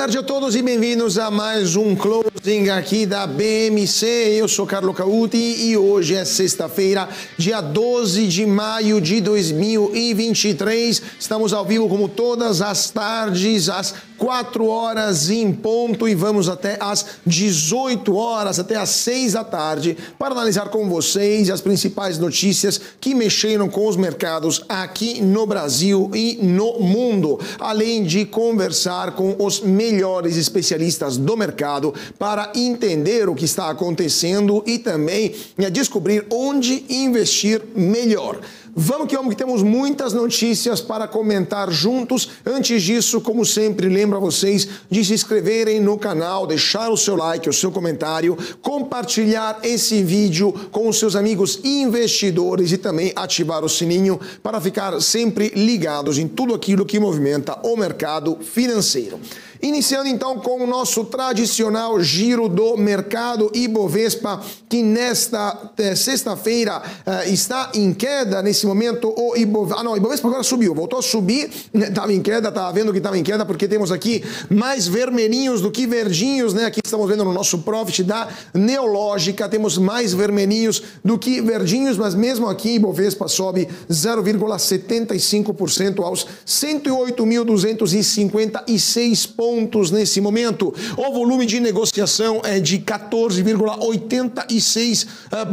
tarde a todos e bem-vindos a mais um closing aqui da BMC. Eu sou Carlo Cauti e hoje é sexta-feira, dia 12 de maio de 2023. Estamos ao vivo como todas as tardes, às 4 horas em ponto e vamos até às 18 horas, até às 6 da tarde, para analisar com vocês as principais notícias que mexeram com os mercados aqui no Brasil e no mundo, além de conversar com os melhores especialistas do mercado para entender o que está acontecendo e também descobrir onde investir melhor. Vamos que temos muitas notícias para comentar juntos. Antes disso, como sempre, lembro a vocês de se inscreverem no canal, deixar o seu like, o seu comentário, compartilhar esse vídeo com os seus amigos investidores e também ativar o sininho para ficar sempre ligados em tudo aquilo que movimenta o mercado financeiro. Iniciando então com o nosso tradicional giro do mercado Ibovespa, que nesta sexta-feira está em queda. Nesse momento o Ibovespa agora subiu, voltou a subir, estava em queda, estava vendo que estava em queda porque temos aqui mais vermelhinhos do que verdinhos, né? Aqui estamos vendo no nosso profit da Neológica, temos mais vermelhinhos do que verdinhos, mas mesmo aqui Ibovespa sobe 0,75% aos 108.256 pontos nesse momento. O volume de negociação é de 14,86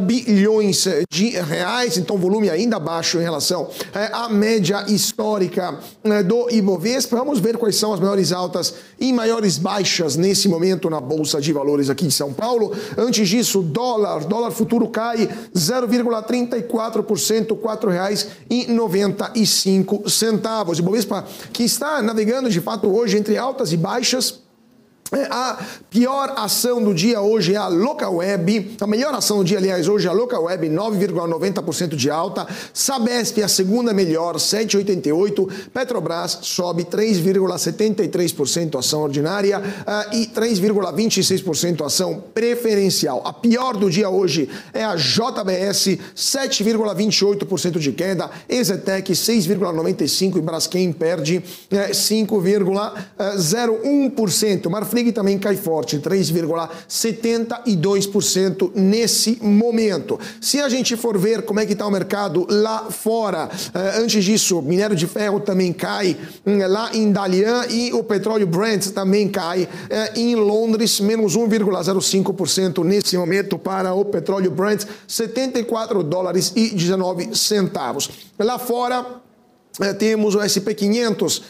bilhões de reais, então volume ainda baixo em relação à média histórica do Ibovespa. Vamos ver quais são as maiores altas e maiores baixas nesse momento na Bolsa de Valores aqui de São Paulo. Antes disso, dólar futuro cai 0,34%, R$ 4,95. Ibovespa que está navegando de fato hoje entre altas e baixas. A pior ação do dia hoje é a Locaweb, a melhor ação do dia, aliás, hoje é a Locaweb, 9,90% de alta, Sabesp a segunda melhor, 7,88%, Petrobras sobe 3,73% ação ordinária e 3,26% ação preferencial. A pior do dia hoje é a JBS, 7,28% de queda, EZTEC 6,95% e Braskem perde 5,01%. Marfrig também cai forte, 3,72% nesse momento. Se a gente for ver como é que está o mercado lá fora, antes disso, minério de ferro também cai lá em Dalian e o petróleo Brent também cai em Londres, menos 1,05% nesse momento para o petróleo Brent, $74,19. Lá fora, temos o SP500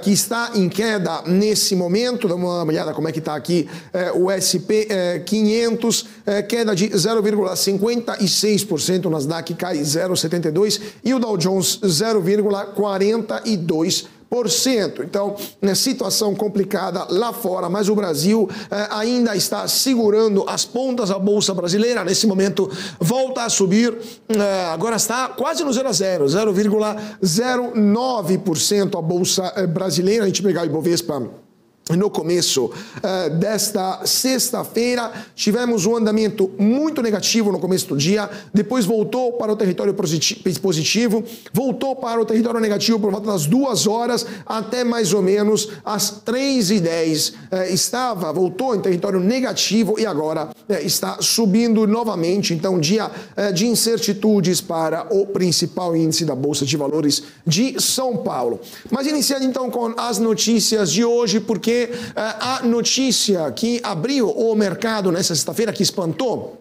que está em queda nesse momento. Dá uma olhada como é que está aqui o SP500, queda de 0,56%, o Nasdaq cai 0,72% e o Dow Jones 0,42%. Então, situação complicada lá fora, mas o Brasil ainda está segurando as pontas da Bolsa Brasileira. Nesse momento, volta a subir, agora está quase no 0 a 0, 0,09% a Bolsa Brasileira. A gente pegar o Ibovespa no começo desta sexta-feira, tivemos um andamento muito negativo no começo do dia, depois voltou para o território positivo, voltou para o território negativo por volta das 2 horas, até mais ou menos às 3h10 voltou em território negativo e agora está subindo novamente. Então, dia de incertitudes para o principal índice da Bolsa de Valores de São Paulo. Mas iniciando então com as notícias de hoje, porque a notícia que abriu o mercado nessa sexta-feira, que espantou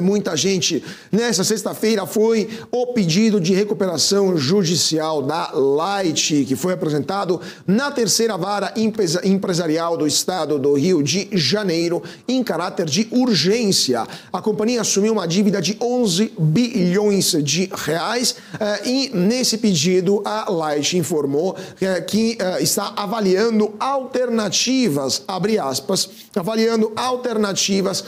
muita gente nessa sexta-feira, foi o pedido de recuperação judicial da Light, que foi apresentado na terceira vara empresarial do estado do Rio de Janeiro em caráter de urgência. A companhia assumiu uma dívida de 11 bilhões de reais e nesse pedido a Light informou que está avaliando alternativas, abre aspas, avaliando alternativas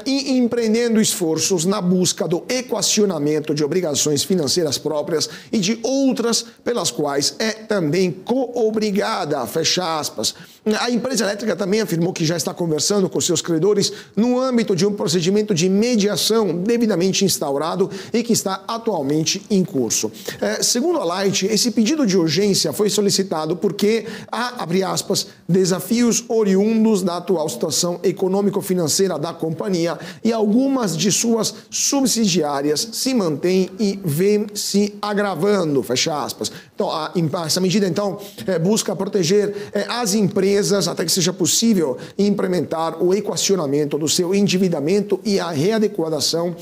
e empreendendo esforços na busca do equacionamento de obrigações financeiras próprias e de outras pelas quais é também coobrigada, fecha aspas. A empresa elétrica também afirmou que já está conversando com seus credores no âmbito de um procedimento de mediação devidamente instaurado e que está atualmente em curso. Segundo a Light, esse pedido de urgência foi solicitado porque há, abre aspas, desafios oriundos da atual situação econômico-financeira da companhia e algumas de suas subsidiárias se mantêm e vêm se agravando, fecha aspas. Então, essa medida, então, busca proteger as empresas até que seja possível implementar o equacionamento do seu endividamento e a readequação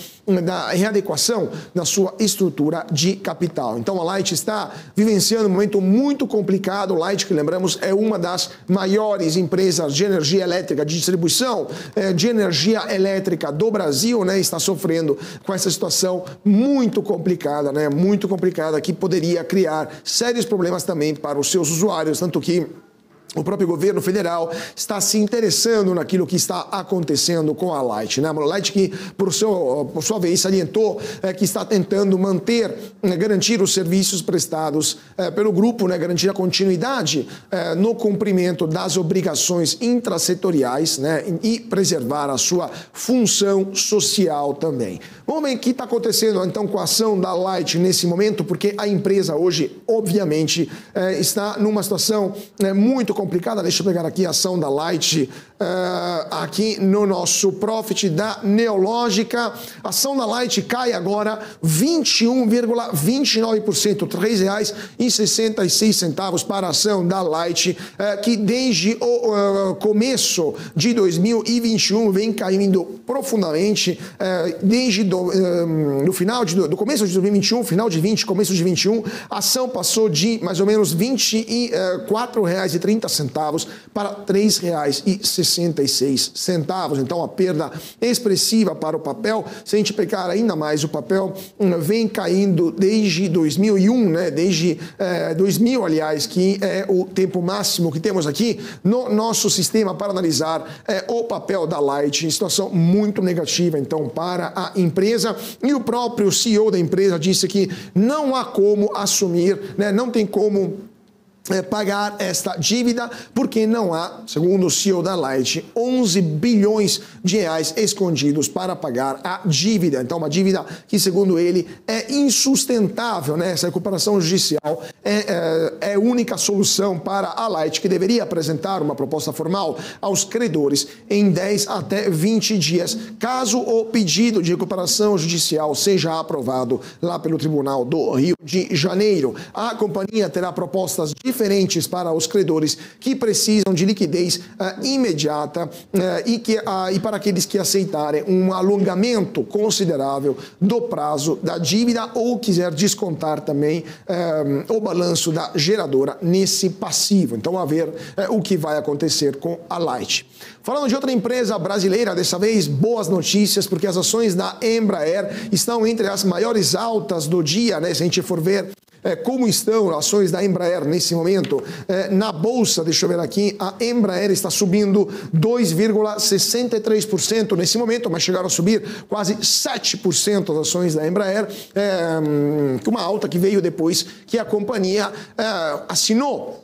da sua estrutura de capital. Então, a Light está vivenciando um momento muito complicado. Light, que lembramos, é uma das maiores empresas de energia elétrica, de distribuição de energia elétrica do Brasil, né? Está sofrendo com essa situação muito complicada, né? Muito complicada, que poderia criar sérios problemas também para os seus usuários, tanto que o próprio governo federal está se interessando naquilo que está acontecendo com a Light, né? A Light que, por sua vez, salientou que está tentando garantir os serviços prestados pelo grupo, né? Garantir a continuidade no cumprimento das obrigações intrasetoriais, né? E preservar a sua função social também. Vamos ver o que está acontecendo, então, com a ação da Light nesse momento, porque a empresa hoje, obviamente, está numa situação muito complicada. Deixa eu pegar aqui a ação da Light, aqui no nosso Profit da Neológica. A ação da Light cai agora 21,29%, R$ 3,66 para a ação da Light, que desde o começo de 2021 vem caindo profundamente, desde no final do começo de 2021, final de 20, começo de 21, a ação passou de mais ou menos R$ 24,30 para R$ 3,66. Então, a perda expressiva para o papel. Se a gente pegar ainda mais, o papel vem caindo desde 2001, né? Desde 2000, aliás, que é o tempo máximo que temos aqui no nosso sistema para analisar o papel da Light. Situação muito negativa, então, para a empresa. E o próprio CEO da empresa disse que não há como assumir, né? Não tem como pagar esta dívida, porque não há, segundo o CEO da Light, 11 bilhões de reais escondidos para pagar a dívida. Então, uma dívida que, segundo ele, é insustentável, né? Essa recuperação judicial é a única solução para a Light, que deveria apresentar uma proposta formal aos credores em 10 até 20 dias, caso o pedido de recuperação judicial seja aprovado lá pelo Tribunal do Rio de Janeiro. A companhia terá propostas diferentes para os credores que precisam de liquidez imediata e para aqueles que aceitarem um alongamento considerável do prazo da dívida ou quiser descontar também o balanço da geradora nesse passivo. Então, a ver o que vai acontecer com a Light. Falando de outra empresa brasileira, dessa vez boas notícias, porque as ações da Embraer estão entre as maiores altas do dia, né? Se a gente for ver como estão as ações da Embraer nesse momento, na bolsa, deixa eu ver aqui, a Embraer está subindo 2,63% nesse momento, mas chegaram a subir quase 7% as ações da Embraer, uma alta que veio depois que a companhia assinou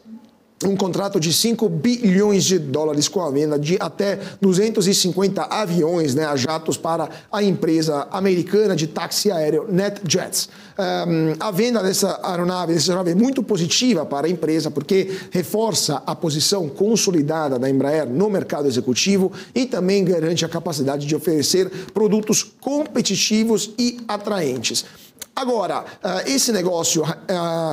um contrato de 5 bilhões de dólares com a venda de até 250 aviões, né, a jatos para a empresa americana de táxi aéreo NetJets. A venda dessa aeronave é muito positiva para a empresa porque reforça a posição consolidada da Embraer no mercado executivo e também garante a capacidade de oferecer produtos competitivos e atraentes. Agora, esse negócio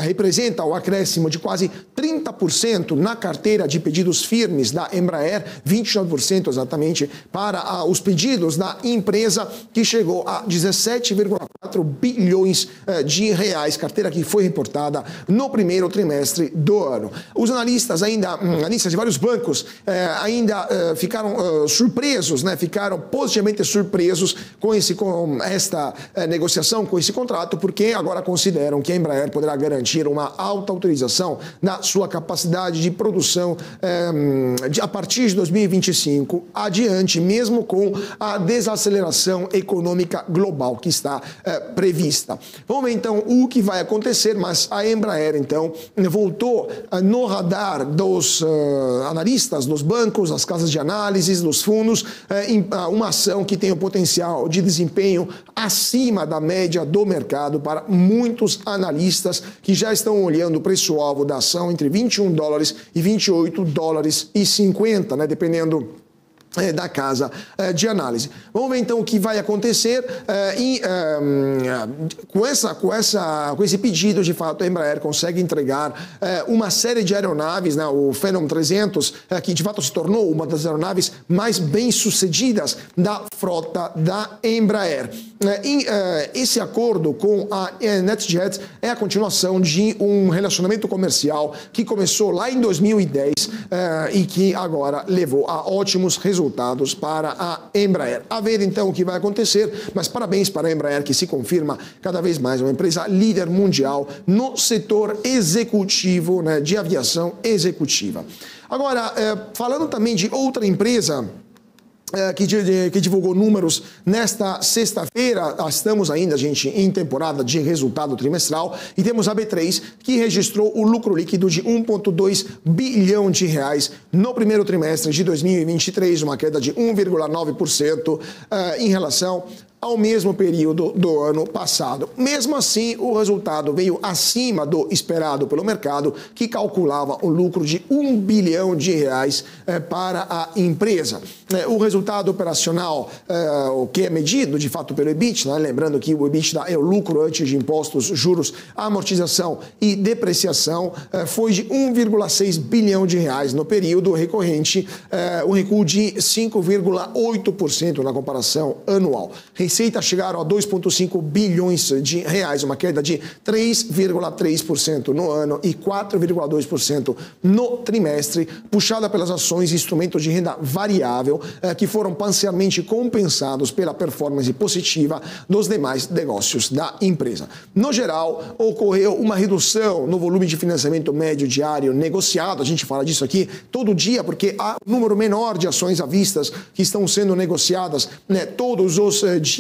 representa o acréscimo de quase 30% na carteira de pedidos firmes da Embraer, 29% exatamente para os pedidos da empresa, que chegou a 17,4 bilhões de reais, carteira que foi reportada no primeiro trimestre do ano. Os analistas de vários bancos ainda ficaram surpresos, né? Ficaram positivamente surpresos com esta negociação, com esse contrato, fato porque agora consideram que a Embraer poderá garantir uma alta utilização na sua capacidade de produção a partir de 2025 adiante, mesmo com a desaceleração econômica global que está prevista. Vamos ver então o que vai acontecer, mas a Embraer então voltou no radar dos analistas, dos bancos, das casas de análise, dos fundos, uma ação que tem o potencial de desempenho acima da média do mercado para muitos analistas que já estão olhando o preço-alvo da ação entre 21 dólares e 28 dólares e 50, né, dependendo da casa de análise. Vamos ver então o que vai acontecer com esse pedido. De fato, a Embraer consegue entregar uma série de aeronaves, né, o Phenom 300, que de fato se tornou uma das aeronaves mais bem-sucedidas da frota da Embraer. Esse acordo com a NetJets é a continuação de um relacionamento comercial que começou lá em 2010 e que agora levou a ótimos resultados para a Embraer. A ver então o que vai acontecer, mas parabéns para a Embraer, que se confirma cada vez mais uma empresa líder mundial no setor executivo, né, de aviação executiva. Agora, falando também de outra empresa que divulgou números nesta sexta-feira, estamos ainda, gente, em temporada de resultado trimestral, e temos a B3, que registrou o lucro líquido de 1,2 bilhão de reais no primeiro trimestre de 2023, uma queda de 1,9% em relação ao mesmo período do ano passado. Mesmo assim, o resultado veio acima do esperado pelo mercado, que calculava um lucro de 1 bilhão de reais para a empresa. O resultado operacional, o que é medido de fato pelo EBITDA, né? Lembrando que o EBITDA é o lucro antes de impostos, juros, amortização e depreciação, foi de 1,6 bilhão de reais no período recorrente, um recuo de 5,8% na comparação anual. Receita chegaram a 2,5 bilhões de reais, uma queda de 3,3% no ano e 4,2% no trimestre, puxada pelas ações e instrumentos de renda variável, que foram parcialmente compensados pela performance positiva dos demais negócios da empresa. No geral, ocorreu uma redução no volume de financiamento médio diário negociado, a gente fala disso aqui todo dia, porque há um número menor de ações à vista que estão sendo negociadas, né, todos os dias,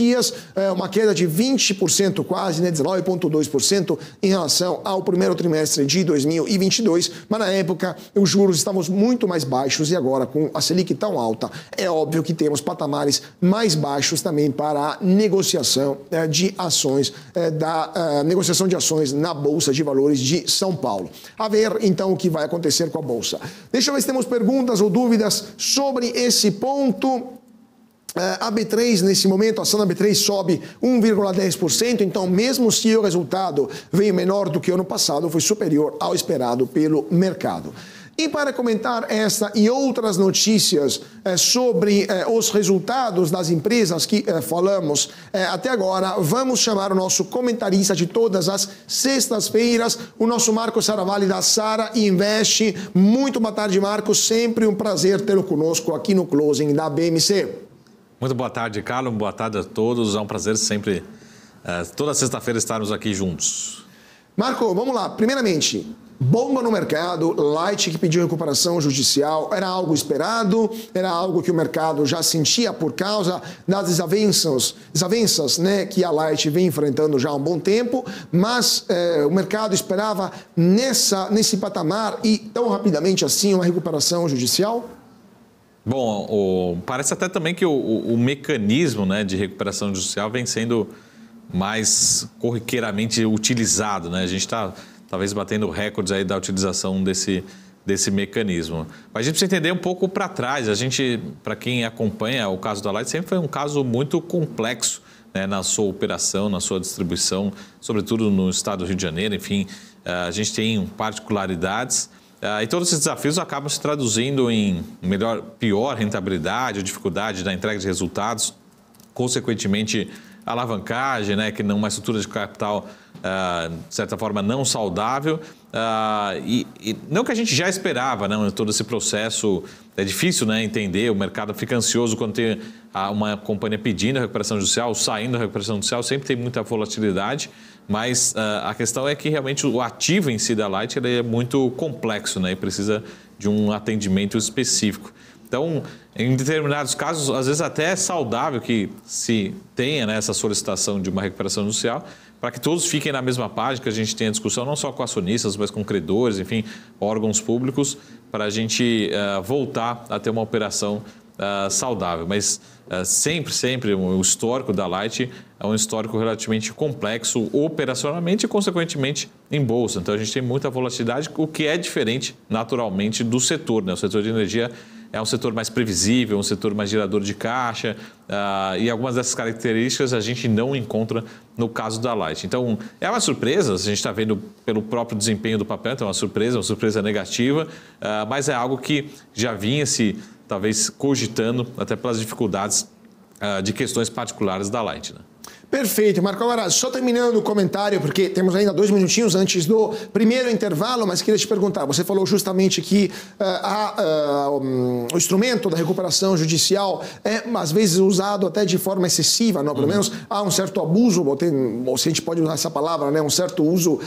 uma queda de 20% quase, né, 19,2% em relação ao primeiro trimestre de 2022, mas na época os juros estavam muito mais baixos e agora com a Selic tão alta, é óbvio que temos patamares mais baixos também para a negociação de ações, negociação de ações na Bolsa de Valores de São Paulo. A ver então o que vai acontecer com a Bolsa. Deixa eu ver se temos perguntas ou dúvidas sobre esse ponto. A B3, nesse momento, a ação da B3 sobe 1,10%, então mesmo se o resultado veio menor do que o ano passado, foi superior ao esperado pelo mercado. E para comentar esta e outras notícias sobre os resultados das empresas que falamos até agora, vamos chamar o nosso comentarista de todas as sextas-feiras, o nosso Marcos Saravalli da Sara Invest. Muito boa tarde, Marcos. Sempre um prazer tê-lo conosco aqui no Closing da BMC. Muito boa tarde, Carlos. Boa tarde a todos. É um prazer sempre, toda sexta-feira, estarmos aqui juntos. Marco, vamos lá. Primeiramente, bomba no mercado, Light que pediu recuperação judicial, era algo esperado? Era algo que o mercado já sentia por causa das desavenças, né, que a Light vem enfrentando já há um bom tempo, mas o mercado esperava nesse patamar e tão rapidamente assim uma recuperação judicial? Bom, parece até também que o mecanismo, né, de recuperação judicial vem sendo mais corriqueiramente utilizado, né? A gente está talvez batendo recordes aí da utilização desse mecanismo. Mas a gente precisa entender um pouco para trás. A gente, para quem acompanha o caso da Light, sempre foi um caso muito complexo, né, na sua operação, na sua distribuição, sobretudo no estado do Rio de Janeiro. Enfim, a gente tem particularidades. E todos esses desafios acabam se traduzindo em pior rentabilidade, dificuldade da entrega de resultados, consequentemente alavancagem, né, que não uma estrutura de capital, de certa forma, não saudável. E não que a gente já esperava, né, todo esse processo. É difícil, né, entender, o mercado fica ansioso quando tem uma companhia pedindo a recuperação judicial, saindo da recuperação judicial, sempre tem muita volatilidade, mas a questão é que realmente o ativo em si da Light ele é muito complexo, né, e precisa de um atendimento específico. Então, em determinados casos, às vezes até é saudável que se tenha, né, essa solicitação de uma recuperação judicial, para que todos fiquem na mesma página, que a gente tenha discussão não só com acionistas, mas com credores, enfim, órgãos públicos, para a gente voltar a ter uma operação saudável. Mas sempre o histórico da Light é um histórico relativamente complexo operacionalmente e, consequentemente, em bolsa. Então, a gente tem muita volatilidade, o que é diferente, naturalmente, do setor, né? O setor de energia é um setor mais previsível, um setor mais gerador de caixa, e algumas dessas características a gente não encontra no caso da Light. Então, é uma surpresa, a gente está vendo pelo próprio desempenho do papel, então é uma surpresa negativa, mas é algo que já vinha se, talvez, cogitando, até pelas dificuldades de questões particulares da Light, né? Perfeito, Marco. Agora, só terminando o comentário, porque temos ainda 2 minutinhos antes do primeiro intervalo, mas queria te perguntar, você falou justamente que o instrumento da recuperação judicial é, às vezes, usado até de forma excessiva, não? Pelo menos há um certo abuso, ou se a gente pode usar essa palavra, né? Um certo uso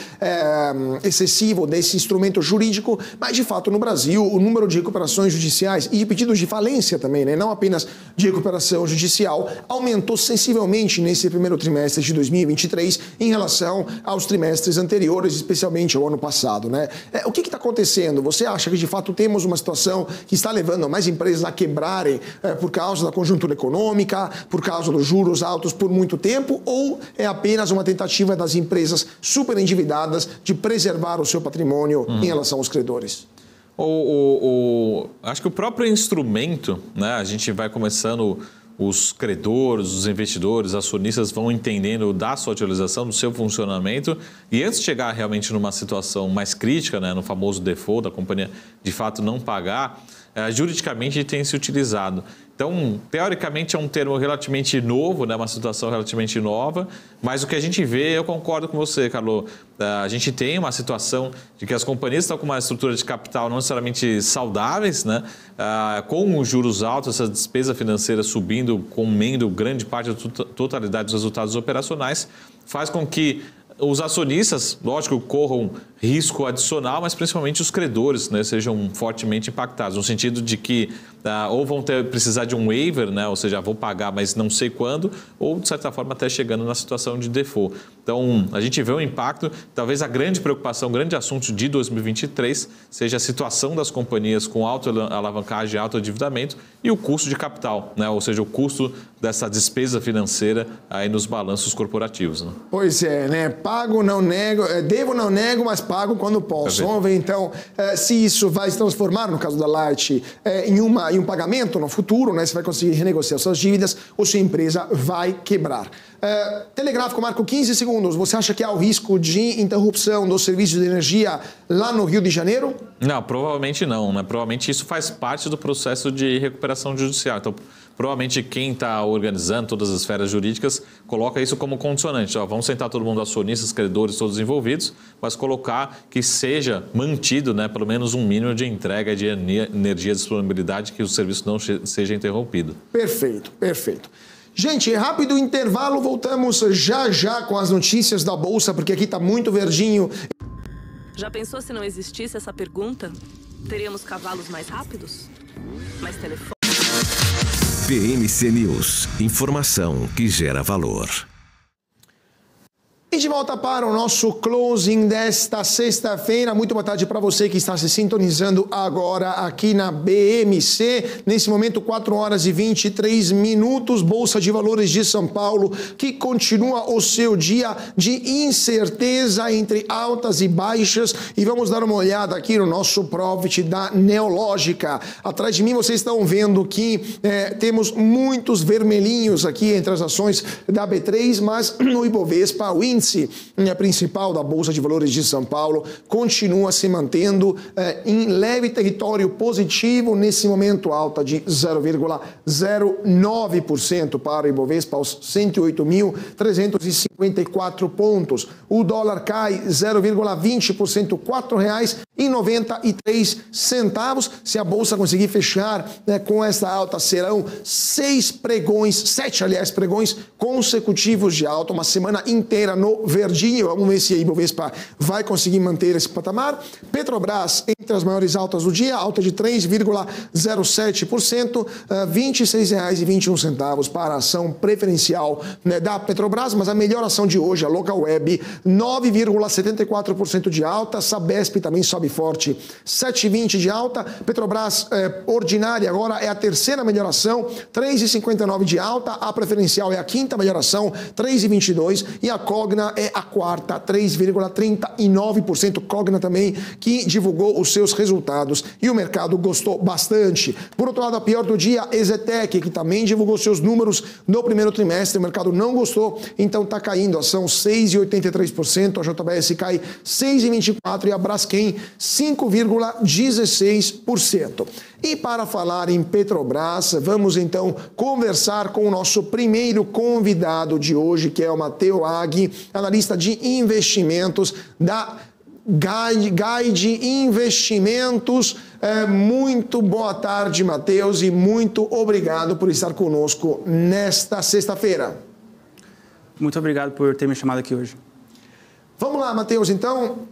excessivo desse instrumento jurídico, mas, de fato, no Brasil, o número de recuperações judiciais e de pedidos de falência também, né? Não apenas de recuperação judicial, aumentou sensivelmente nesse primeiro trimestre de 2023 em relação aos trimestres anteriores, especialmente ao ano passado, né? O que está acontecendo? Você acha que de fato temos uma situação que está levando mais empresas a quebrarem por causa da conjuntura econômica, por causa dos juros altos por muito tempo, ou é apenas uma tentativa das empresas super endividadas de preservar o seu patrimônio em relação aos credores? Acho que o próprio instrumento, né, a gente vai começando. Os credores, os investidores, acionistas vão entendendo da sua utilização, do seu funcionamento, e antes de chegar realmente numa situação mais crítica, né, no famoso default, da companhia de fato não pagar, juridicamente tem se utilizado. Então, teoricamente é um termo relativamente novo, né, uma situação relativamente nova, mas o que a gente vê, eu concordo com você, Carlo, a gente tem uma situação de que as companhias estão com uma estrutura de capital não necessariamente saudáveis, né, com os juros altos, essa despesa financeira subindo, comendo grande parte da totalidade dos resultados operacionais, faz com que os acionistas, lógico, corram risco adicional, mas principalmente os credores, né, sejam fortemente impactados, no sentido de que ou vão precisar de um waiver, né, ou seja, vou pagar, mas não sei quando, ou de certa forma até chegando na situação de default. Então, a gente vê um impacto, talvez a grande preocupação, o grande assunto de 2023 seja a situação das companhias com alta alavancagem, alto endividamento e o custo de capital, né, ou seja, o custo dessa despesa financeira aí nos balanços corporativos, né? Pois é, né? Pago, não nego, devo, não nego, mas pago quando posso. Vamos ver, então, se isso vai se transformar, no caso da Light, em um pagamento no futuro, né? Você vai conseguir renegociar suas dívidas ou sua empresa vai quebrar. Telegráfico, Marco, 15 segundos. Você acha que há o risco de interrupção dos serviços de energia lá no Rio de Janeiro? Não, provavelmente não, né? Provavelmente isso faz parte do processo de recuperação judicial. Então, provavelmente quem está organizando todas as esferas jurídicas coloca isso como condicionante. Ó, vamos sentar todo mundo, acionistas, credores, todos envolvidos, mas colocar que seja mantido, né, pelo menos um mínimo de entrega de energia, de disponibilidade, que o serviço não seja interrompido. Perfeito, perfeito. Gente, rápido intervalo, voltamos já com as notícias da Bolsa, porque aqui está muito verdinho. Já pensou se não existisse essa pergunta? Teríamos cavalos mais rápidos? Mais telefone? PMC News. Informação que gera valor. E de volta para o nosso closing desta sexta-feira. Muito boa tarde para você que está se sintonizando agora aqui na BMC. Nesse momento, 4 horas e 23 minutos. Bolsa de Valores de São Paulo, que continua o seu dia de incerteza entre altas e baixas. E vamos dar uma olhada aqui no nosso profit da Neológica. Atrás de mim vocês estão vendo que temos muitos vermelhinhos aqui entre as ações da B3, mas no Ibovespa, o índice índice principal da Bolsa de Valores de São Paulo continua se mantendo em leve território positivo, nesse momento alta de 0,09% para o Ibovespa aos 108.354 pontos. O dólar cai 0,20%, R$ 4,93. Se a Bolsa conseguir fechar com essa alta, serão 7 pregões consecutivos de alta, uma semana inteira no verdinho. Vamos ver se a Ibovespa vai conseguir manter esse patamar. Petrobras, entre as maiores altas do dia, alta de 3,07%, R$ 26,21 para a ação preferencial da Petrobras, mas a melhor ação de hoje, a Local Web, 9,74% de alta. Sabesp também sobe forte, 7,20% de alta. Petrobras ordinária agora é a terceira melhor ação, 3,59% de alta. A preferencial é a quinta melhor ação, 3,22%. E a Cogna é a quarta, 3,39%. Cogna também, que divulgou os seus resultados e o mercado gostou bastante. Por outro lado, a pior do dia, Ezetec, que também divulgou seus números no primeiro trimestre. O mercado não gostou, então está caindo. A ação 6,83%, a JBS cai 6,24% e a Braskem 5,16%. E para falar em Petrobras, vamos então conversar com o nosso primeiro convidado de hoje, que é o Matteo Aghi, analista de investimentos da Guide Investimentos. Muito boa tarde, Matheus, e muito obrigado por estar conosco nesta sexta-feira. Muito obrigado por ter me chamado aqui hoje. Vamos lá, Matheus, então.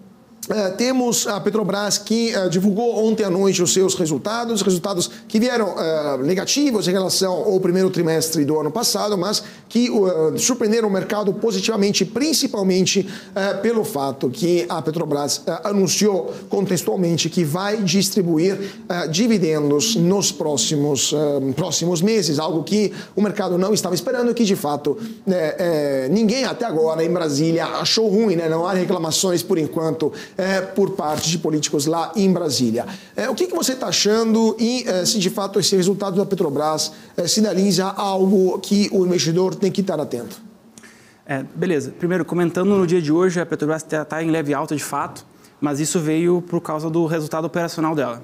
Temos a Petrobras que divulgou ontem à noite os seus resultados que vieram negativos em relação ao primeiro trimestre do ano passado, mas que surpreenderam o mercado positivamente, principalmente pelo fato que a Petrobras anunciou contextualmente que vai distribuir dividendos nos próximos meses, algo que o mercado não estava esperando e que, de fato, ninguém até agora em Brasília achou ruim, né? Não há reclamações por enquanto por parte de políticos lá em Brasília. O que você está achando e se de fato esse resultado da Petrobras sinaliza algo que o investidor tem que estar atento? Beleza. Primeiro, comentando no dia de hoje, a Petrobras está em leve alta de fato, mas isso veio por causa do resultado operacional dela.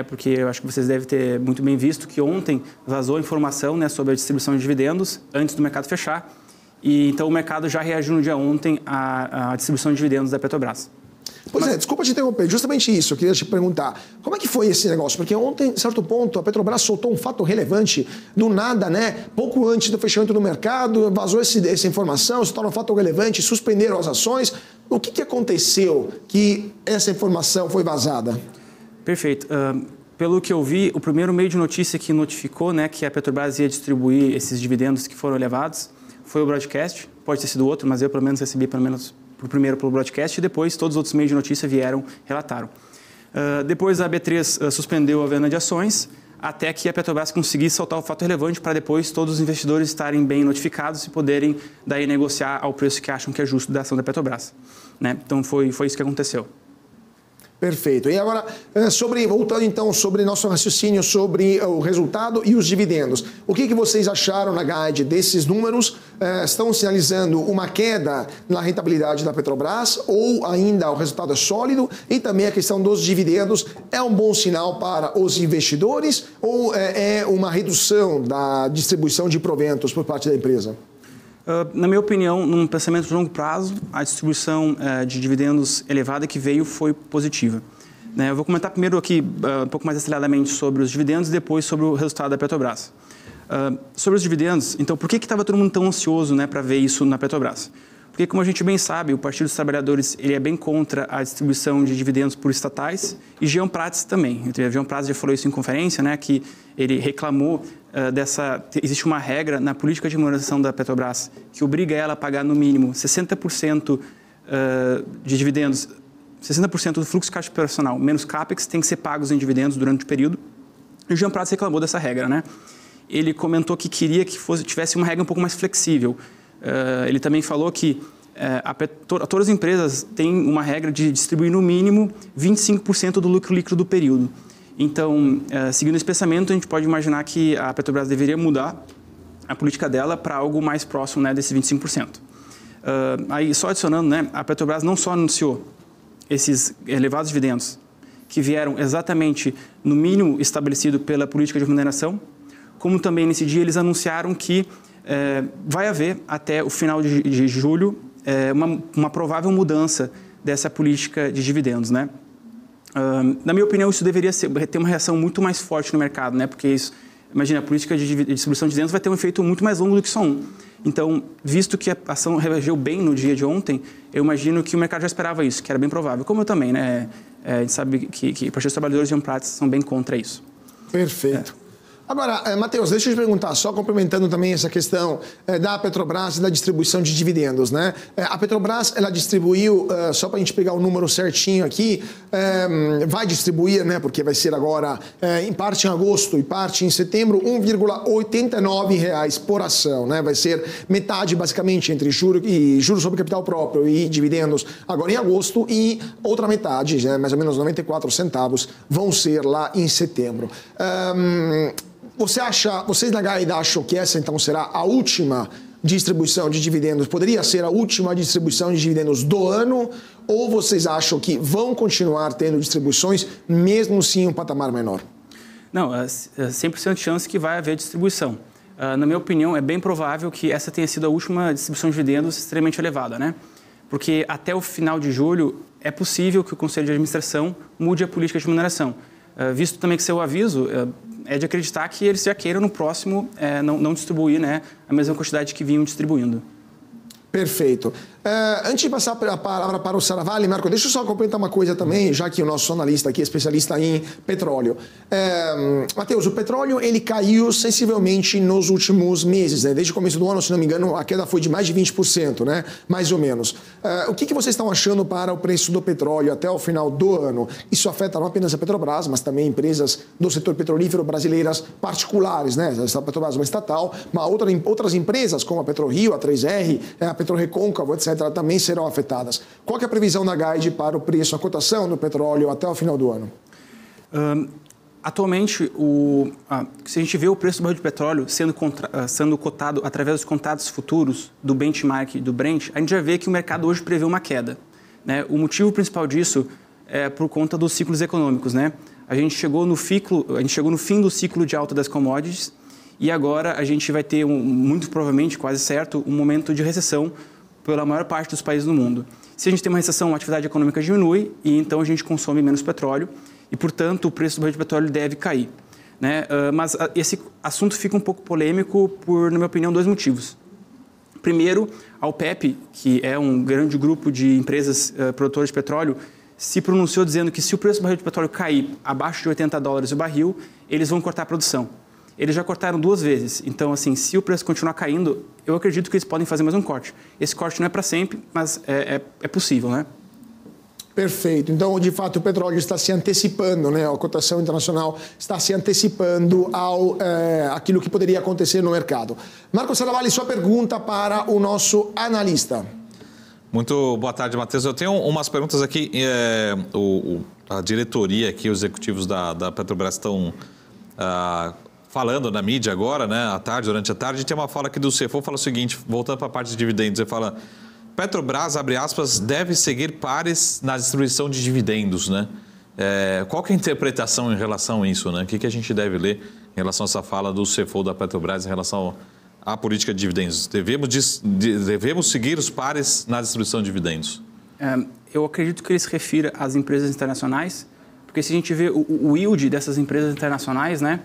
Porque eu acho que vocês devem ter muito bem visto que ontem vazou informação sobre a distribuição de dividendos antes do mercado fechar. E então o mercado já reagiu no dia ontem à distribuição de dividendos da Petrobras. Desculpa te interromper, justamente isso, eu queria te perguntar, como é que foi esse negócio? Porque ontem, em certo ponto, a Petrobras soltou um fato relevante, do nada, pouco antes do fechamento do mercado, vazou essa informação, se torna um fato relevante, suspenderam as ações. O que aconteceu que essa informação foi vazada? Perfeito. Pelo que eu vi, o primeiro meio de notícia que notificou que a Petrobras ia distribuir esses dividendos que foram elevados foi o broadcast, pode ter sido outro, mas eu pelo menos recebi primeiro pelo broadcast e depois todos os outros meios de notícia relataram. Depois a B3 suspendeu a venda de ações até que a Petrobras conseguisse soltar o fato relevante para depois todos os investidores estarem bem notificados e poderem daí negociar ao preço que acham que é justo da ação da Petrobras. Então foi isso que aconteceu. Perfeito. E agora, voltando então sobre nosso raciocínio sobre o resultado e os dividendos. O que vocês acharam na Guide desses números? Estão sinalizando uma queda na rentabilidade da Petrobras ou ainda o resultado é sólido? E também a questão dos dividendos é um bom sinal para os investidores ou é uma redução da distribuição de proventos por parte da empresa? Na minha opinião, num pensamento de longo prazo, a distribuição de dividendos elevada que veio foi positiva. Eu vou comentar primeiro aqui um pouco mais detalhadamente sobre os dividendos e depois sobre o resultado da Petrobras. Sobre os dividendos, então, por que estava todo mundo tão ansioso para ver isso na Petrobras? Porque, como a gente bem sabe, o Partido dos Trabalhadores ele é bem contra a distribuição de dividendos por estatais e Jean Prates também. O Jean Prates já falou isso em conferência, que ele reclamou existe uma regra na política de remuneração da Petrobras que obriga ela a pagar no mínimo 60% de dividendos, 60% do fluxo de caixa operacional menos CAPEX tem que ser pagos em dividendos durante o período. E o Jean Prates reclamou dessa regra, Ele comentou que queria que tivesse uma regra um pouco mais flexível. Ele também falou que todas as empresas têm uma regra de distribuir no mínimo 25% do lucro líquido do período. Então, seguindo esse pensamento, a gente pode imaginar que a Petrobras deveria mudar a política dela para algo mais próximo desses 25%. Aí, só adicionando, né, a Petrobras não só anunciou esses elevados dividendos que vieram exatamente no mínimo estabelecido pela política de remuneração, como também nesse dia eles anunciaram que vai haver até o final de julho uma provável mudança dessa política de dividendos, né? Na minha opinião, isso deveria ter uma reação muito mais forte no mercado, né? Porque isso, imagina, a política de distribuição de dividendos vai ter um efeito muito mais longo do que só um. Então, visto que a ação reagiu bem no dia de ontem, eu imagino que o mercado já esperava isso, que era bem provável. Como eu também, né? A gente sabe que os trabalhadores de Prats são bem contra isso. Perfeito. Agora, Matheus, deixa eu te perguntar, só complementando também essa questão da Petrobras e da distribuição de dividendos, né? A Petrobras, ela distribuiu, só para a gente pegar o número certinho aqui, vai distribuir, né? Porque vai ser agora, em parte em agosto e parte em setembro, R$ 1,89 por ação, né? Vai ser metade, basicamente, entre juros sobre capital próprio e dividendos agora em agosto e outra metade, né? Mais ou menos 94 centavos, vão ser lá em setembro. Vocês na Gaida acham que essa então será a última distribuição de dividendos? Poderia ser a última distribuição de dividendos do ano? Ou vocês acham que vão continuar tendo distribuições, mesmo se em um patamar menor? Não, 100% de chance que vai haver distribuição. Na minha opinião, é bem provável que essa tenha sido a última distribuição de dividendos extremamente elevada, né? Porque até o final de julho é possível que o Conselho de Administração mude a política de remuneração. Visto também que seu aviso é de acreditar que eles já queiram no próximo não distribuir, né, a mesma quantidade que vinham distribuindo. Perfeito. Antes de passar a palavra para o Saravalli, Marco, deixa eu só complementar uma coisa também, já que o nosso analista aqui é especialista em petróleo. Matheus, o petróleo ele caiu sensivelmente nos últimos meses, né? Desde o começo do ano, se não me engano, a queda foi de mais de 20%, né? Mais ou menos. O que vocês estão achando para o preço do petróleo até o final do ano? Isso afeta não apenas a Petrobras, mas também empresas do setor petrolífero brasileiras particulares, né? A Petrobras é uma estatal, mas outras empresas como a PetroRio, a 3R, a PetroRecôncavo, etc., também serão afetadas. Qual que é a previsão da Guide para o preço, a cotação do petróleo até o final do ano? Atualmente, se a gente vê o preço do barril de petróleo sendo cotado através dos contratos futuros do benchmark do Brent, a gente já vê que o mercado hoje prevê uma queda, né? O motivo principal disso é por conta dos ciclos econômicos, né? A gente chegou no fim do ciclo de alta das commodities e agora a gente vai ter, muito provavelmente, quase certo, um momento de recessão pela maior parte dos países do mundo. Se a gente tem uma recessão, a atividade econômica diminui e então a gente consome menos petróleo e, portanto, o preço do barril de petróleo deve cair, né? Mas esse assunto fica um pouco polêmico por, na minha opinião, dois motivos. Primeiro, a OPEP, que é um grande grupo de empresas produtoras de petróleo, se pronunciou dizendo que se o preço do barril de petróleo cair abaixo de $80 o barril, eles vão cortar a produção. Eles já cortaram 2 vezes, então, assim, se o preço continuar caindo, eu acredito que eles podem fazer mais um corte. Esse corte não é para sempre, mas é possível, né? Perfeito. Então, de fato, o petróleo está se antecipando, né? A cotação internacional está se antecipando aquilo que poderia acontecer no mercado. Marco Saravalli, sua pergunta para o nosso analista. Muito boa tarde, Matheus. Eu tenho umas perguntas aqui. A diretoria aqui, os executivos da Petrobras estão falando na mídia agora, né, durante a tarde. Tem uma fala aqui do CFO, fala o seguinte, voltando para a parte de dividendos, ele fala: Petrobras, abre aspas, deve seguir pares na distribuição de dividendos, né? Qual que é a interpretação em relação a isso, né? O que a gente deve ler em relação a essa fala do CFO da Petrobras em relação à política de dividendos? Devemos seguir os pares na distribuição de dividendos? Eu acredito que ele se refira às empresas internacionais, porque se a gente vê o yield dessas empresas internacionais, né?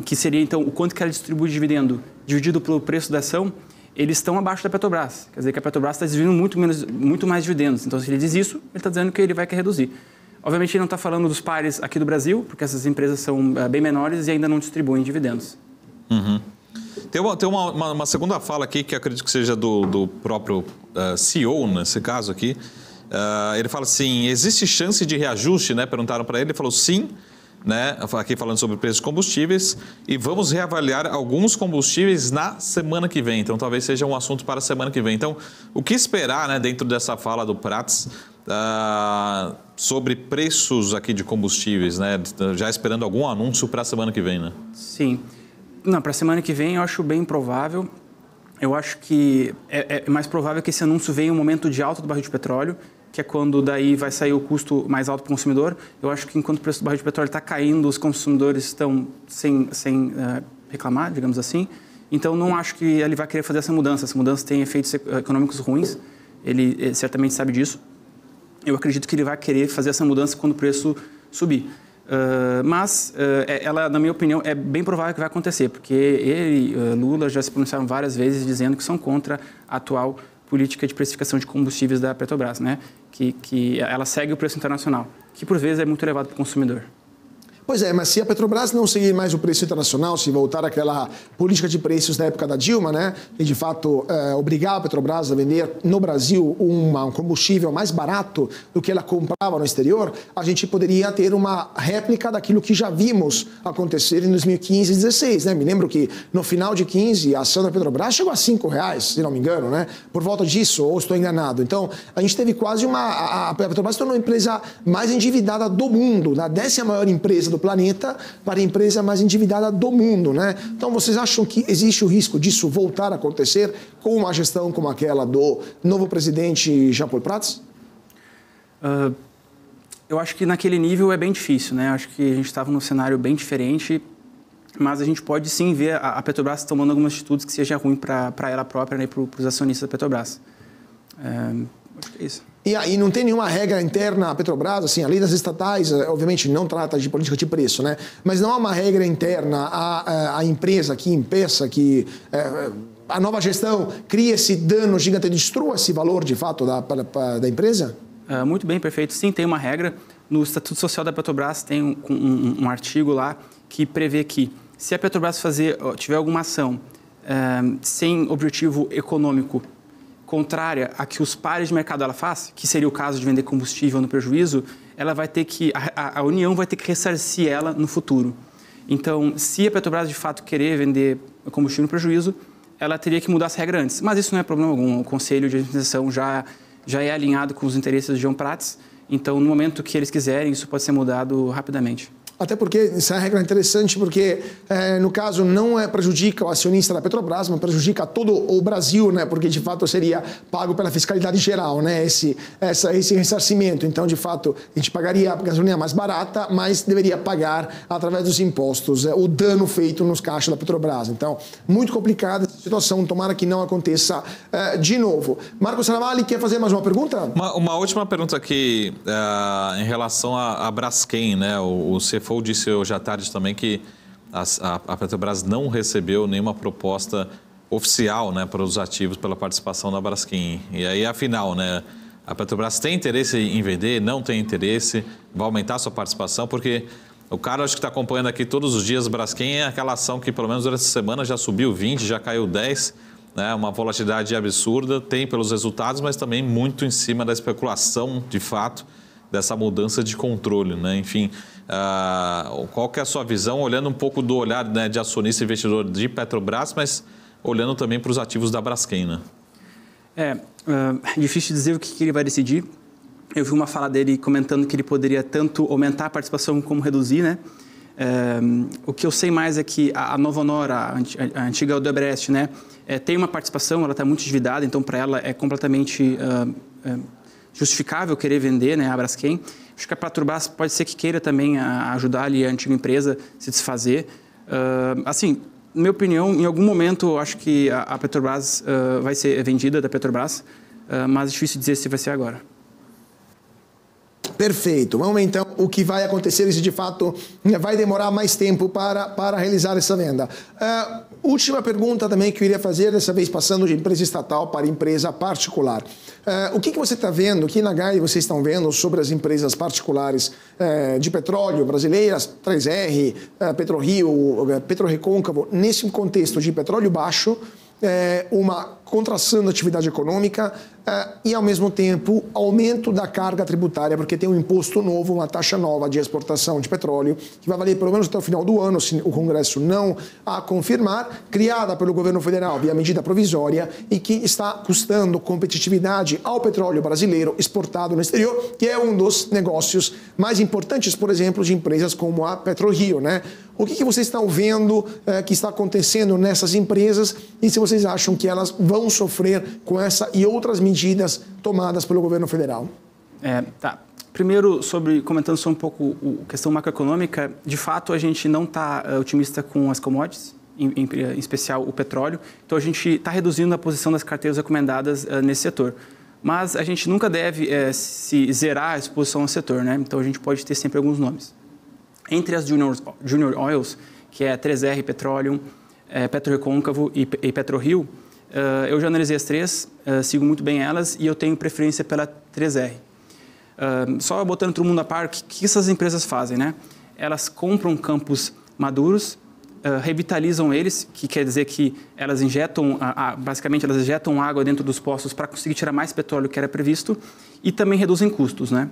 Que seria, então, o quanto que ela distribui de dividendo dividido pelo preço da ação, eles estão abaixo da Petrobras. Quer dizer que a Petrobras está distribuindo muito mais dividendos. Então, se ele diz isso, ele está dizendo que ele vai querer reduzir. Obviamente, ele não está falando dos pares aqui do Brasil, porque essas empresas são bem menores e ainda não distribuem dividendos. Uhum. Tem uma segunda fala aqui, que acredito que seja do próprio CEO, nesse caso aqui. Ele fala assim, existe chance de reajuste, né? Perguntaram para ele, ele falou sim, né? Aqui falando sobre preços de combustíveis, e vamos reavaliar alguns combustíveis na semana que vem. Então, talvez seja um assunto para a semana que vem. Então, o que esperar, né, dentro dessa fala do Prats sobre preços aqui de combustíveis, né? Já esperando algum anúncio para a semana que vem, né? Sim. Não, para a semana que vem eu acho bem provável. Eu acho que é mais provável que esse anúncio venha em um momento de alta do barril de petróleo, que é quando daí vai sair o custo mais alto para o consumidor. Eu acho que enquanto o preço do barril de petróleo está caindo, os consumidores estão sem reclamar, digamos assim. Então, não acho que ele vai querer fazer essa mudança. Essa mudança tem efeitos econômicos ruins, ele certamente sabe disso. Eu acredito que ele vai querer fazer essa mudança quando o preço subir. Mas ela, na minha opinião, é bem provável que vai acontecer, porque ele, Lula, já se pronunciaram várias vezes dizendo que são contra a atual política de precificação de combustíveis da Petrobras, né? Que ela segue o preço internacional, que por vezes é muito elevado para o consumidor. Pois é, mas se a Petrobras não seguir mais o preço internacional, se voltar àquela política de preços da época da Dilma, né, e de fato obrigar a Petrobras a vender no Brasil um combustível mais barato do que ela comprava no exterior, a gente poderia ter uma réplica daquilo que já vimos acontecer em 2015 e 2016. Né? Me lembro que no final de 2015 a ação da Petrobras chegou a R$5, se não me engano, né? Por volta disso, ou estou enganado. Então, a gente teve quase a Petrobras se tornou a empresa mais endividada do mundo, a 10ª maior empresa do planeta para a empresa mais endividada do mundo, né? Então, vocês acham que existe o risco disso voltar a acontecer com uma gestão como aquela do novo presidente Jean Paul Prats? Eu acho que naquele nível é bem difícil, né? Acho que a gente estava num cenário bem diferente, mas a gente pode sim ver a Petrobras tomando algumas atitudes que seja ruim para ela própria, né, e para os acionistas da Petrobras. Acho que é isso. E aí não tem nenhuma regra interna à Petrobras, assim, a lei das estatais, obviamente, não trata de política de preço, né? Mas não há uma regra interna à empresa que impeça que a nova gestão crie esse dano gigante, destrua esse valor, de fato, da empresa? Muito bem, perfeito. Sim, tem uma regra. No Estatuto Social da Petrobras tem um artigo lá que prevê que, se a Petrobras tiver alguma ação sem objetivo econômico contrária a que os pares de mercado ela faz, que seria o caso de vender combustível no prejuízo, ela vai ter que a União vai ter que ressarcir ela no futuro. Então, se a Petrobras de fato querer vender combustível no prejuízo, ela teria que mudar essa regra antes. Mas isso não é problema algum. O Conselho de Administração já é alinhado com os interesses de Jean Prats. Então, no momento que eles quiserem, isso pode ser mudado rapidamente. Até porque essa regra é interessante porque, no caso, não prejudica o acionista da Petrobras, mas prejudica todo o Brasil, né? Porque, de fato, seria pago pela fiscalidade geral, né? Esse ressarcimento. Então, de fato, a gente pagaria a gasolina mais barata, mas deveria pagar, através dos impostos, o dano feito nos caixas da Petrobras. Então, muito complicada essa situação. Tomara que não aconteça de novo. Marcos Ravalli, quer fazer mais uma pergunta? Uma última pergunta aqui em relação à Braskem, né? O CFO disse hoje à tarde também que a Petrobras não recebeu nenhuma proposta oficial, né, para os ativos pela participação na Braskem. E aí, afinal, né, a Petrobras tem interesse em vender, não tem interesse, vai aumentar sua participação, porque o cara, acho que está acompanhando aqui todos os dias, Braskem é aquela ação que, pelo menos durante essa semana, já subiu 20, já caiu 10, né, uma volatilidade absurda, tem pelos resultados, mas também muito em cima da especulação, de fato, dessa mudança de controle, né? Enfim, qual que é a sua visão, olhando um pouco do olhar, né, de acionista e investidor de Petrobras, mas olhando também para os ativos da Braskem, né? É difícil dizer o que ele vai decidir. Eu vi uma fala dele comentando que ele poderia tanto aumentar a participação como reduzir, né? O que eu sei mais é que a Nova Honor, a antiga Odebrecht, né, tem uma participação, ela está muito endividada, então para ela é completamente justificável querer vender, né, a Braskem. Acho que a Petrobras pode ser que queira também ajudar ali a antiga empresa a se desfazer. Assim, na minha opinião, em algum momento, eu acho que a Petrobras vai ser vendida da Petrobras, mas é difícil dizer se vai ser agora. Perfeito. Vamos então, o que vai acontecer, se de fato vai demorar mais tempo para realizar essa venda. Última pergunta também que eu iria fazer, dessa vez passando de empresa estatal para empresa particular. O que você está vendo, o que na GAI vocês estão vendo sobre as empresas particulares de petróleo brasileiras, 3R, PetroRio, PetroRecôncavo, nesse contexto de petróleo baixo, uma contração da atividade econômica, e, ao mesmo tempo, aumento da carga tributária, porque tem um imposto novo, uma taxa nova de exportação de petróleo, que vai valer pelo menos até o final do ano, se o Congresso não a confirmar, criada pelo governo federal via medida provisória e que está custando competitividade ao petróleo brasileiro exportado no exterior, que é um dos negócios mais importantes, por exemplo, de empresas como a PetroRio, né? O que vocês estão vendo que está acontecendo nessas empresas e se vocês acham que elas vão sofrer com essa e outras medidas tomadas pelo governo federal? Tá. Primeiro, comentando sobre um pouco a questão macroeconômica, de fato a gente não está otimista com as commodities, em especial o petróleo, então a gente está reduzindo a posição das carteiras recomendadas nesse setor. Mas a gente nunca deve se zerar a exposição ao setor, né? Então a gente pode ter sempre alguns nomes. Entre as Junior Oils, que é 3R Petroleum, PetroRecôncavo e PetroRio, eu já analisei as três, sigo muito bem elas e eu tenho preferência pela 3R. Só botando todo mundo a par, o que essas empresas fazem, né? Elas compram campos maduros, revitalizam eles, que quer dizer que elas injetam, basicamente elas injetam água dentro dos poços para conseguir tirar mais petróleo que era previsto e também reduzem custos, né?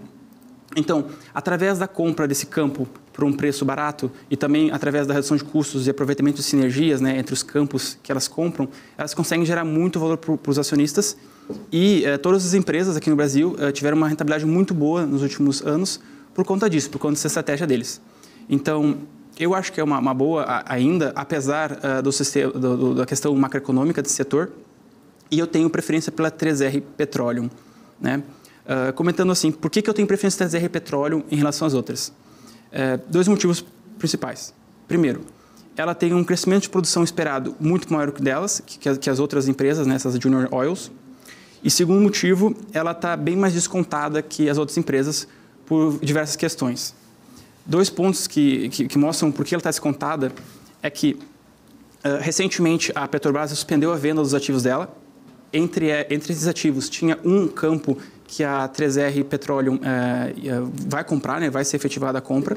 Então, através da compra desse campo por um preço barato e também através da redução de custos e aproveitamento de sinergias, né, entre os campos que elas compram, elas conseguem gerar muito valor para os acionistas e todas as empresas aqui no Brasil tiveram uma rentabilidade muito boa nos últimos anos por conta disso, por conta dessa estratégia deles. Então, eu acho que é uma boa ainda, apesar da questão macroeconômica desse setor, e eu tenho preferência pela 3R Petroleum, né? Comentando assim, por que eu tenho preferência pela 3R Petroleum em relação às outras? Dois motivos principais. Primeiro, ela tem um crescimento de produção esperado muito maior que delas, que as outras empresas, né, essas Junior Oils. E segundo motivo, ela está bem mais descontada que as outras empresas por diversas questões. Dois pontos que mostram por que ela está descontada é recentemente, a Petrobras suspendeu a venda dos ativos dela. Entre esses ativos, tinha um campo que a 3R Petroleum vai comprar, né, vai ser efetivada a compra.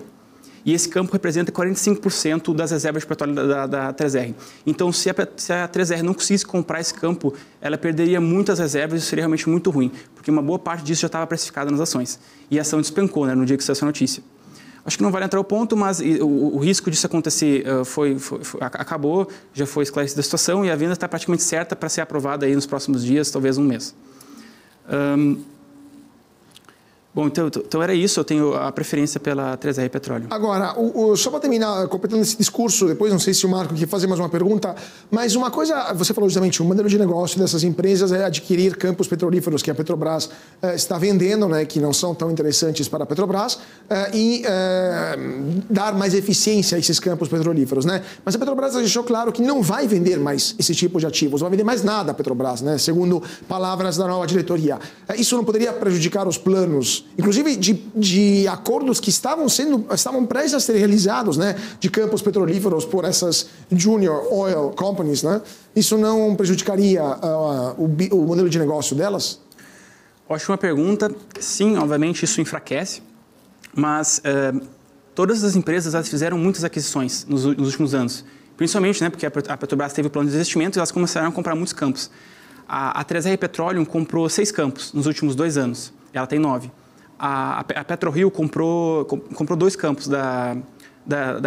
E esse campo representa 45% das reservas de petróleo da 3R. Então, se a 3R não conseguisse comprar esse campo, ela perderia muitas reservas e isso seria realmente muito ruim, porque uma boa parte disso já estava precificada nas ações. E a ação despencou, né, no dia que saiu essa notícia. Acho que não vale entrar ao ponto, mas o risco disso acontecer acabou, já foi esclarecida a situação e a venda está praticamente certa para ser aprovada aí nos próximos dias, talvez um mês. Bom, então era isso, eu tenho a preferência pela 3R Petroleum. Agora, só para terminar, completando esse discurso, depois não sei se o Marco quer fazer mais uma pergunta, mas uma coisa, você falou justamente, o modelo de negócio dessas empresas é adquirir campos petrolíferos que a Petrobras está vendendo, né, que não são tão interessantes para a Petrobras, e dar mais eficiência a esses campos petrolíferos, né? Mas a Petrobras deixou claro que não vai vender mais esse tipo de ativos, não vai vender mais nada a Petrobras, né, segundo palavras da nova diretoria. Isso não poderia prejudicar os planos, inclusive de acordos que estavam prestes a ser realizados, né, de campos petrolíferos por essas Junior Oil Companies, né? Isso não prejudicaria o modelo de negócio delas? Ótima pergunta. Sim, obviamente isso enfraquece, mas todas as empresas elas fizeram muitas aquisições nos últimos anos, principalmente, né, porque a Petrobras teve plano de investimento e elas começaram a comprar muitos campos. A 3R Petroleum comprou 6 campos nos últimos 2 anos, ela tem 9. A PetroRio comprou 2 campos da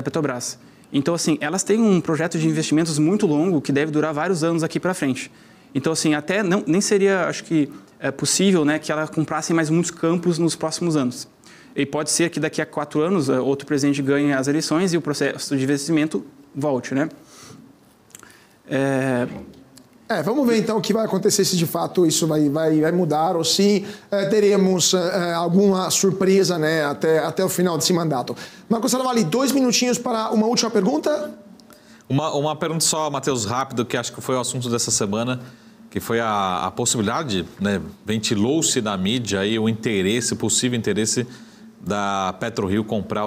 Petrobras. Então, assim, elas têm um projeto de investimentos muito longo que deve durar vários anos aqui para frente. Então, assim, até nem seria, acho que, possível, né, que ela comprasse mais muitos campos nos próximos anos. E pode ser que daqui a 4 anos outro presidente ganhe as eleições e o processo de investimento volte, né? Vamos ver então o que vai acontecer, se de fato isso vai mudar ou se teremos alguma surpresa, né, até o final desse mandato. Marco Salvalle, 2 minutinhos para uma última pergunta. Uma pergunta só, Matheus, rápido, que acho que foi o assunto dessa semana, que foi a possibilidade, né, ventilou-se na mídia aí o possível interesse da PetroRio comprar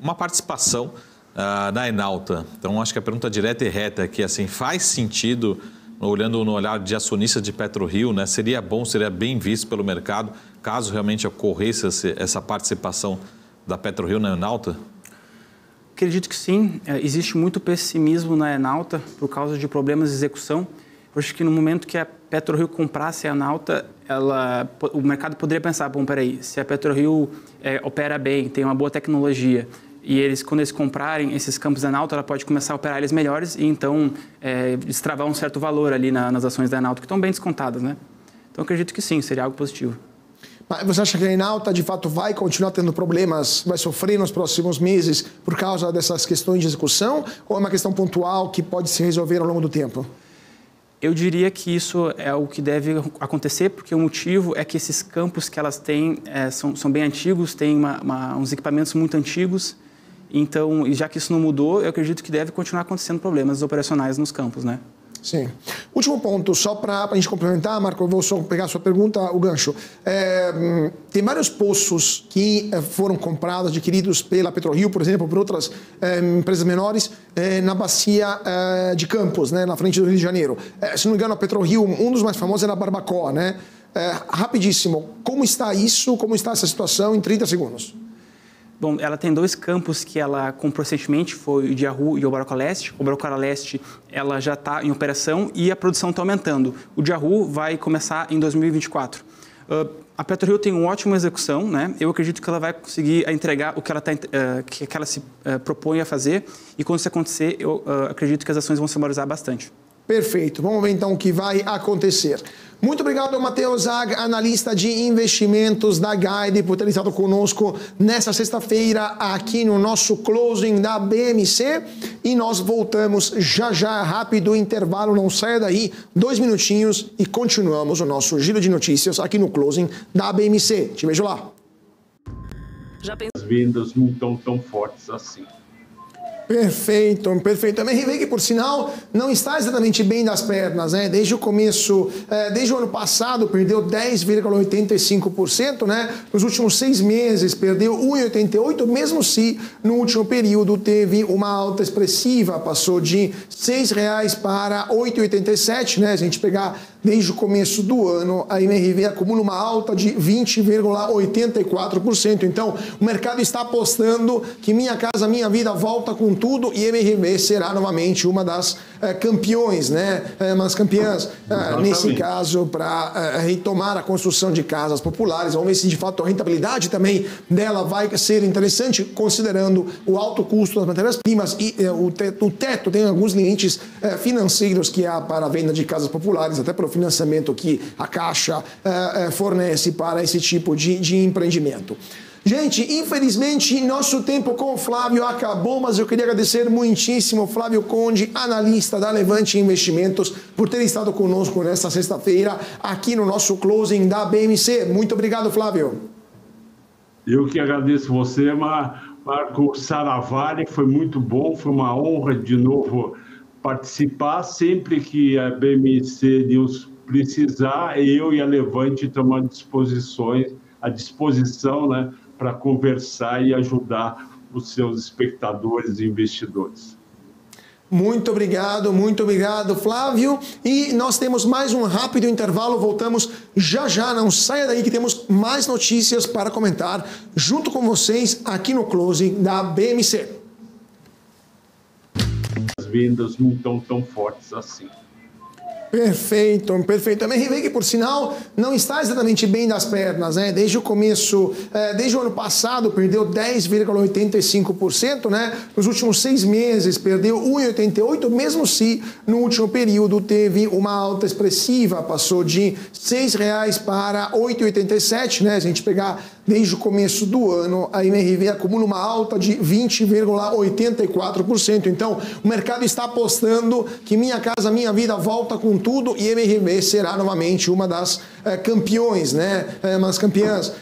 uma participação na Enauta. Então, acho que a pergunta direta e reta é que, assim, faz sentido, olhando no olhar de acionista de PetroRio, né, seria bem visto pelo mercado, caso realmente ocorresse essa participação da PetroRio na Enauta? Acredito que sim. Existe muito pessimismo na Enauta por causa de problemas de execução. Eu acho que no momento que a PetroRio comprasse a Enauta, o mercado poderia pensar, bom, peraí, se a PetroRio opera bem, tem uma boa tecnologia, e quando eles comprarem esses campos da Enauta, ela pode começar a operar eles melhores e então destravar um certo valor ali nas ações da Enauta, que estão bem descontadas, né? Então, acredito que sim, seria algo positivo. Mas você acha que a Enauta, de fato, vai continuar tendo problemas, vai sofrer nos próximos meses por causa dessas questões de execução, ou é uma questão pontual que pode se resolver ao longo do tempo? Eu diria que isso é o que deve acontecer, porque o motivo é que esses campos que elas têm são bem antigos, têm uns equipamentos muito antigos. Então, e já que isso não mudou, eu acredito que deve continuar acontecendo problemas operacionais nos campos, né? Sim. Último ponto, só para a gente complementar, Marco, eu vou só pegar a sua pergunta, o gancho. Tem vários poços que foram comprados, adquiridos pela PetroRio, por exemplo, por outras empresas menores, na bacia de Campos, né, na frente do Rio de Janeiro. Se não me engano, a PetroRio, um dos mais famosos era a Barbacoa, né? Rapidíssimo, como está isso, como está essa situação em 30 segundos? Bom, ela tem 2 campos que ela comprou recentemente, foi o Diahu e o Baracoa Leste. O Baracoa Leste ela já está em operação e a produção está aumentando. O Diahu vai começar em 2024. A PetroRio tem uma ótima execução, né? Eu acredito que ela vai conseguir entregar o que ela se propõe a fazer e quando isso acontecer, eu acredito que as ações vão se valorizar bastante. Perfeito. Vamos ver então o que vai acontecer. Muito obrigado, Matheus Zag, analista de investimentos da Guide, por ter estado conosco nessa sexta-feira aqui no nosso closing da BMC. E nós voltamos já, rápido intervalo, não saia daí, 2 minutinhos e continuamos o nosso giro de notícias aqui no closing da BMC. Te vejo lá. As vendas não estão tão fortes assim. Perfeito. A MRV, que por sinal não está exatamente bem das pernas, né? Desde o começo, desde o ano passado perdeu 10,85%, né? Nos últimos 6 meses perdeu 1,88%, mesmo se no último período teve uma alta expressiva, passou de R$ 6 para R$ 8,87, né? Se a gente pegar desde o começo do ano, a MRV acumula uma alta de 20,84%. Então, o mercado está apostando que Minha Casa Minha Vida volta com tudo e MRV será novamente uma das campeões, né? Umas campeãs, nesse caso, para retomar a construção de casas populares. Vamos ver se de fato a rentabilidade também dela vai ser interessante, considerando o alto custo das matérias-primas e o teto tem alguns limites financeiros que há para a venda de casas populares, até para o financiamento que a Caixa fornece para esse tipo de empreendimento. Gente, infelizmente, nosso tempo com o Flávio acabou, mas eu queria agradecer muitíssimo ao Flávio Conde, analista da Levante Investimentos, por ter estado conosco nesta sexta-feira aqui no nosso closing da BMC. Muito obrigado, Flávio. Eu que agradeço você, Marco Saravari, foi muito bom, foi uma honra de novo participar. Sempre que a BMC News precisar, eu e a Levante estamos à disposição, né, para conversar e ajudar os seus espectadores e investidores. Muito obrigado, Flávio. E nós temos mais um rápido intervalo, voltamos já, não saia daí que temos mais notícias para comentar junto com vocês aqui no closing da BMC. As vendas não estão tão fortes assim. Perfeito. A MRV, que por sinal não está exatamente bem das pernas, né? Desde o começo, desde o ano passado perdeu 10,85%, né? Nos últimos 6 meses perdeu 1,88%, mesmo se no último período teve uma alta expressiva, passou de R$ 6 para R$ 8,87, né? Se a gente pegar desde o começo do ano, a MRV acumula uma alta de 20,84%. Então, o mercado está apostando que Minha Casa Minha Vida volta com tudo e MRV será novamente uma das campeões, né? Umas campeãs,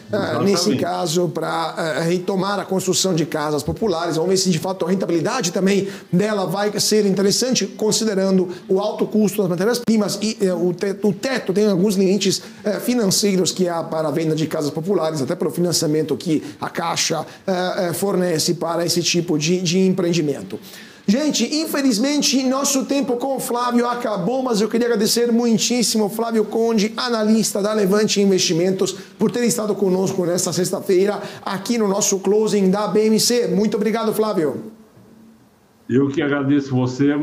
nesse caso, para retomar a construção de casas populares. Vamos ver se de fato a rentabilidade também dela vai ser interessante, considerando o alto custo das matérias-primas e o teto tem alguns limites financeiros que há para a venda de casas populares, até para o financiamento que a Caixa fornece para esse tipo de empreendimento. Gente, infelizmente, nosso tempo com o Flávio acabou, mas eu queria agradecer muitíssimo ao Flávio Conde, analista da Levante Investimentos, por ter estado conosco nesta sexta-feira aqui no nosso closing da BMC. Muito obrigado, Flávio. Eu que agradeço você,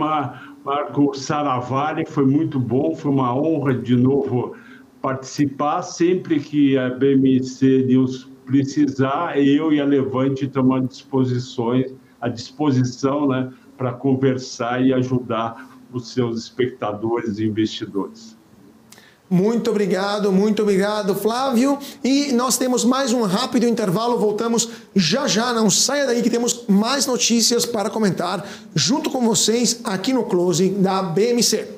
Marco Saravari, foi muito bom, foi uma honra de novo participar. Sempre que a BMC News precisar, eu e a Levante estamos à disposição, né, para conversar e ajudar os seus espectadores e investidores. Muito obrigado, Flávio. E nós temos mais um rápido intervalo, voltamos já, não saia daí que temos mais notícias para comentar junto com vocês aqui no Closing da BMC.